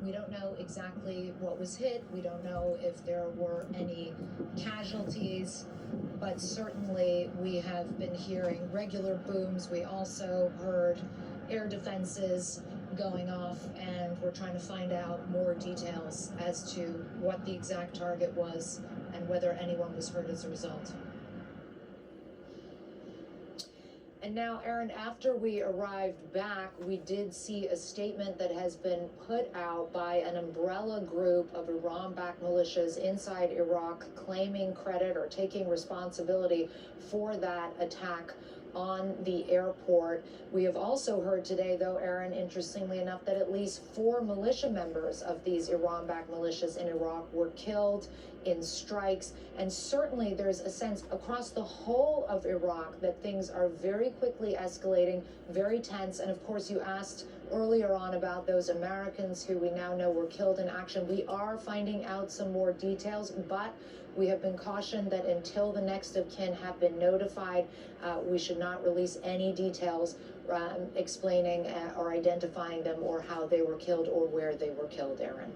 We don't know exactly what was hit. We don't know if there were any casualties, but certainly we have been hearing regular booms. We also heard air defenses going off, and we're trying to find out more details as to what the exact target was and whether anyone was hurt as a result. And now, Aaron, after we arrived back, we did see a statement that has been put out by an umbrella group of Iran-backed militias inside Iraq claiming credit or taking responsibility for that attack on the airport. We have also heard today, though, Aaron, interestingly enough, that at least 4 militia members of these Iran-backed militias in Iraq were killed in strikes. And certainly there's a sense across the whole of Iraq that things are very quickly escalating, very tense. And of course, you asked earlier on about those Americans who we now know were killed in action. We are finding out some more details, but we have been cautioned that until the next of kin have been notified, we should not release any details explaining or identifying them or how they were killed or where they were killed, Aaron.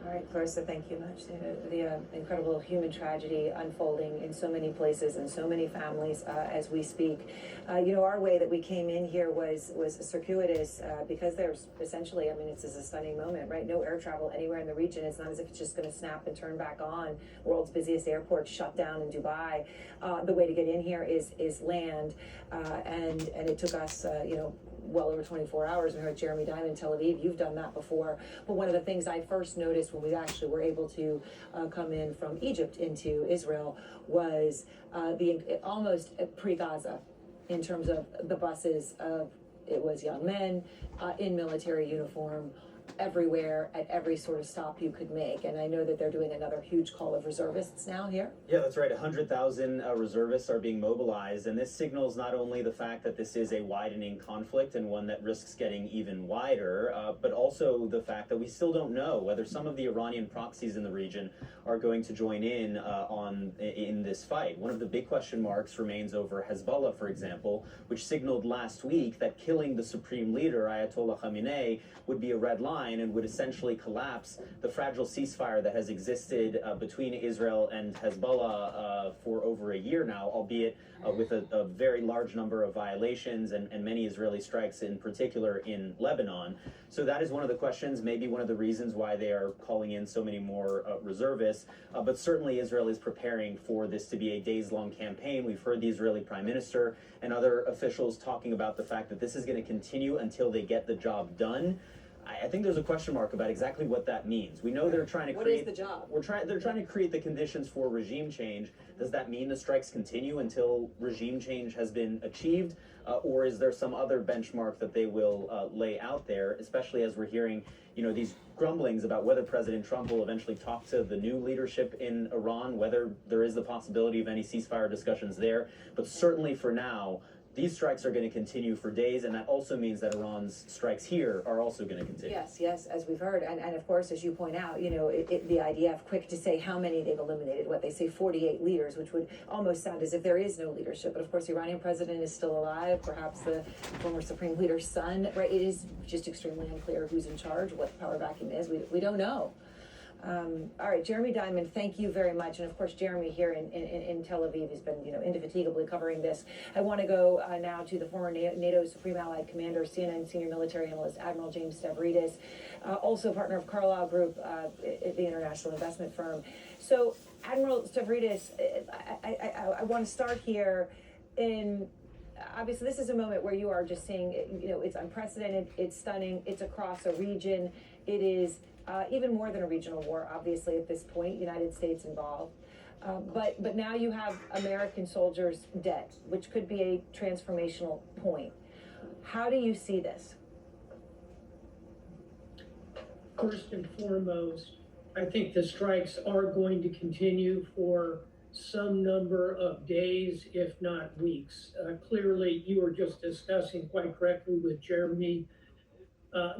All right, Clarissa, thank you much. The incredible human tragedy unfolding in so many places and so many families as we speak. Our way that we came in here was circuitous because there's essentially, this is a stunning moment, right? No air travel anywhere in the region. It's not as if it's just going to snap and turn back on. World's busiest airport shut down in Dubai. The way to get in here is land, and it took us, well over 24 hours. We heard Jeremy Diamond, Tel Aviv. You've done that before. But one of the things I first noticed when we actually were able to come in from Egypt into Israel was almost pre-Gaza in terms of the buses of, it was young men in military uniform everywhere at every sort of stop you could make. And I know that they're doing another huge call of reservists now here. Yeah, that's right. 100,000 reservists are being mobilized. And this signals not only the fact that this is a widening conflict and one that risks getting even wider, but also the fact that we still don't know whether some of the Iranian proxies in the region are going to join in in this fight. One of the big question marks remains over Hezbollah, for example, which signaled last week that killing the supreme leader, Ayatollah Khamenei, would be a red line and would essentially collapse the fragile ceasefire that has existed between Israel and Hezbollah for over a year now, albeit with a very large number of violations and many Israeli strikes, in particular in Lebanon. So that is one of the questions, maybe one of the reasons why they are calling in so many more reservists. But certainly Israel is preparing for this to be a days-long campaign. We've heard the Israeli Prime Minister and other officials talking about the fact that this is going to continue until they get the job done. I think there's a question mark about exactly what that means. We know they're trying to create... What is the job? They're trying to create the conditions for regime change. Does that mean the strikes continue until regime change has been achieved? Or is there some other benchmark that they will lay out there, especially as we're hearing, these grumblings about whether President Trump will eventually talk to the new leadership in Iran, whether there is the possibility of any ceasefire discussions there. But certainly for now, these strikes are going to continue for days, and that also means that Iran's strikes here are also going to continue. Yes, as we've heard. And of course, as you point out, the IDF, quick to say how many they've eliminated, what they say 48 leaders, which would almost sound as if there is no leadership. But of course, the Iranian president is still alive, perhaps the former supreme leader's son, right? It is just extremely unclear who's in charge, what the power vacuum is. We don't know. All right, Jeremy Diamond, thank you very much. And of course, Jeremy here in Tel Aviv has been, indefatigably covering this. I want to go now to the former NATO Supreme Allied Commander, CNN Senior Military Analyst, Admiral James Stavridis, also partner of Carlyle Group, the international investment firm. So, Admiral Stavridis, I want to start here in... Obviously, this is a moment where you are just seeing, it's unprecedented, it's stunning, it's across a region, it is even more than a regional war, obviously, at this point, United States involved. But now you have American soldiers dead, which could be a transformational point. How do you see this? First and foremost, I think the strikes are going to continue for some number of days, if not weeks. Clearly, you were just discussing quite correctly with Jeremy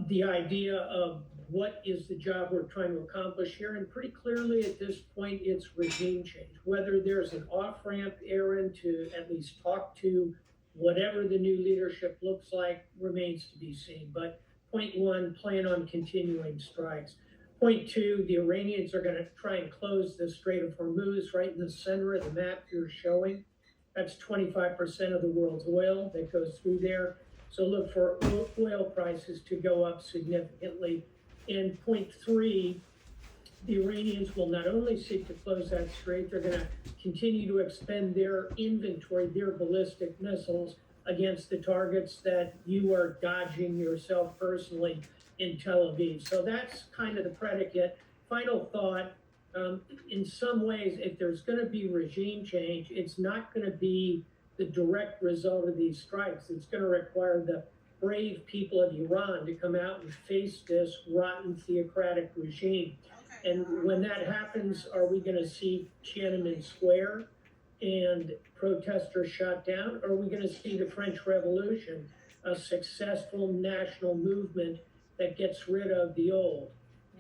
the idea of what is the job we're trying to accomplish here. And pretty clearly at this point, it's regime change. Whether there's an off-ramp, Aaron, to at least talk to whatever the new leadership looks like remains to be seen. But Point one, plan on continuing strikes. Point two, the Iranians are going to try and close the Strait of Hormuz right in the center of the map you're showing. That's 25% of the world's oil that goes through there. So look for oil prices to go up significantly. And point three, the Iranians will not only seek to close that strait, they're going to continue to expend their inventory, their ballistic missiles against the targets that you are dodging yourself personally in Tel Aviv. So that's kind of the predicate. Final thought, in some ways, if there's going to be regime change, it's not going to be the direct result of these strikes. It's going to require the brave people of Iran to come out and face this rotten theocratic regime. And when that happens, are we going to see Tiananmen Square and protesters shot down? Or are we going to see the French Revolution, a successful national movement that gets rid of the old?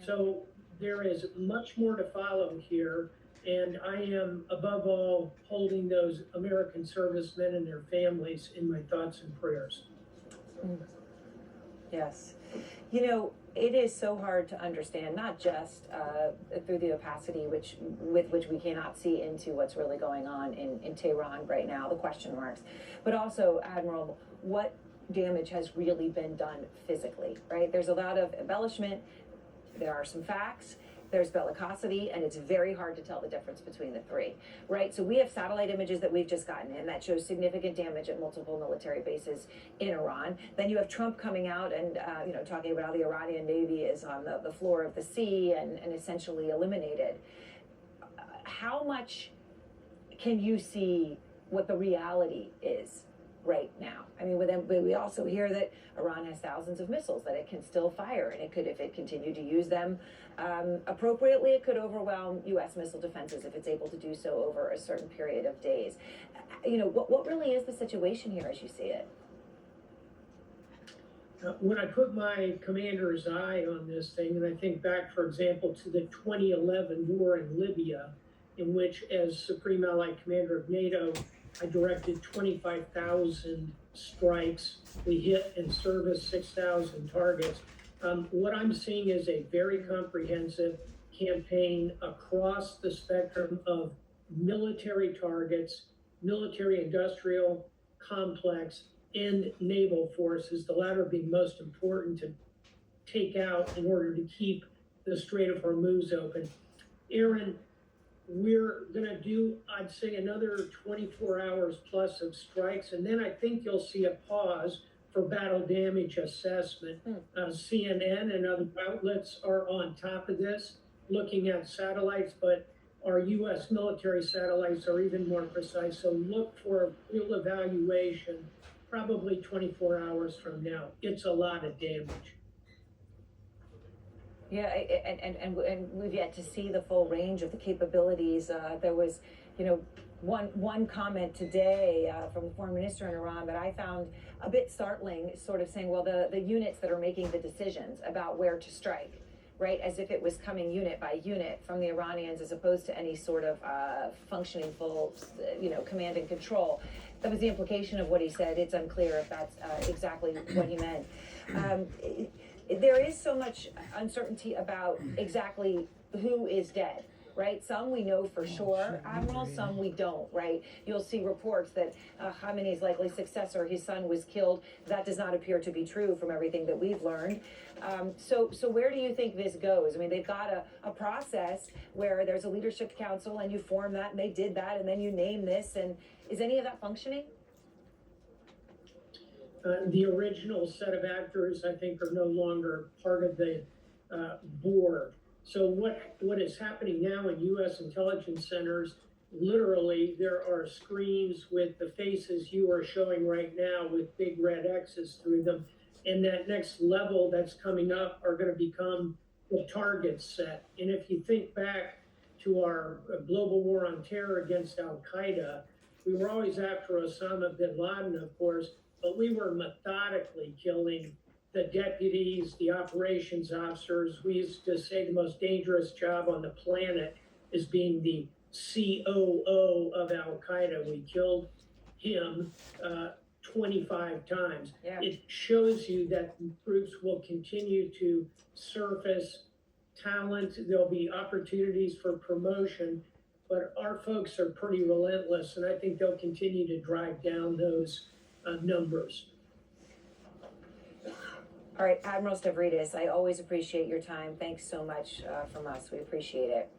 So there is much more to follow here. And I am, above all, holding those American servicemen and their families in my thoughts and prayers. Yes. You know, it is so hard to understand, not just through the opacity with which we cannot see into what's really going on in Tehran right now, the question marks, but also, Admiral, what damage has really been done physically, right? There's a lot of embellishment, there are some facts, there's bellicosity, and it's very hard to tell the difference between the three, right? So we have satellite images that we've just gotten in that shows significant damage at multiple military bases in Iran. Then you have Trump coming out and talking about how the Iranian Navy is on the floor of the sea and essentially eliminated. How much can you see what the reality is right now? I mean, we also hear that Iran has thousands of missiles that it can still fire, and it could, if it continued to use them appropriately, it could overwhelm U.S. missile defenses if it's able to do so over a certain period of days. What really is the situation here as you see it? When I put my commander's eye on this thing, and I think back, for example, to the 2011 war in Libya, in which, as Supreme Allied Commander of NATO, I directed 25,000 strikes. We hit and serviced 6,000 targets. What I'm seeing is a very comprehensive campaign across the spectrum of military targets, military industrial complex, and naval forces, the latter being most important to take out in order to keep the Strait of Hormuz open. Aaron, we're going to do, I'd say, another 24 hours plus of strikes, and then I think you'll see a pause for battle damage assessment. CNN and other outlets are on top of this, looking at satellites, but our U.S. military satellites are even more precise. So look for a real evaluation, probably 24 hours from now. It's a lot of damage. Yeah, and we've yet to see the full range of the capabilities. There was, one comment today from the foreign minister in Iran that I found a bit startling, sort of saying, well, the units that are making the decisions about where to strike, right, as if it was coming unit by unit from the Iranians as opposed to any sort of functioning full, command and control. That was the implication of what he said. It's unclear if that's exactly what he meant. There is so much uncertainty about exactly who is dead, right? Some we know for sure, Admiral, some we don't, right? You'll see reports that Khamenei's likely successor, his son, was killed. That does not appear to be true from everything that we've learned. So where do you think this goes? I mean, they've got a process where there's a leadership council and you form that, and they did that, and then you name this, and is any of that functioning? The original set of actors, I think, are no longer part of the board. So what is happening now in U.S. intelligence centers, literally there are screens with the faces you are showing right now with big red X's through them. And that next level that's coming up are going to become the target set. And if you think back to our global war on terror against Al-Qaeda, we were always after Osama bin Laden, of course, but we were methodically killing the deputies, the operations officers. We used to say the most dangerous job on the planet is being the COO of Al-Qaeda. We killed him 25 times. Yeah. It shows you that groups will continue to surface talent. There'll be opportunities for promotion, but our folks are pretty relentless, and I think they'll continue to drive down those numbers. All right, Admiral Stavridis, I always appreciate your time. Thanks so much from us. We appreciate it.